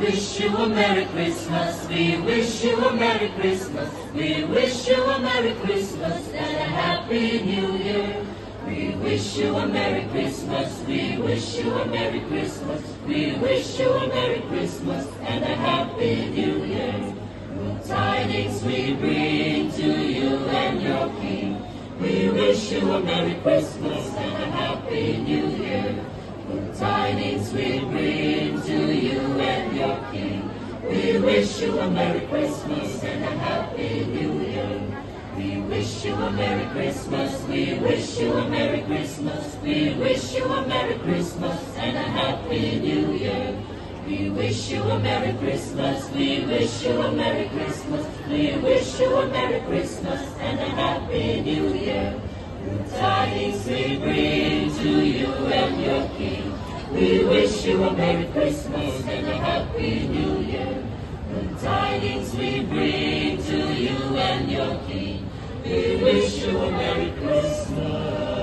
wish you a Merry Christmas. We wish you a Merry Christmas. We wish you a Merry Christmas and a Happy New Year. We wish you a Merry Christmas. We wish you a Merry Christmas. We wish you a Merry Christmas and a Happy New Year. Good tidings we bring to you and your King. We wish you a Merry Christmas and a Happy New Year. Good tidings we bring to you and your King. We wish you a Merry Christmas and a Happy New Year. We wish you a Merry Christmas. We wish you a Merry Christmas. We wish you a Merry Christmas and a Happy New Year. We wish you a Merry Christmas. We wish you a Merry Christmas. We wish you a Merry Christmas and a Happy New Year. Good tidings we bring to you and your King. We wish you a Merry Christmas and a Happy New Year. Good tidings we bring to you and your King. We wish you a Merry Christmas.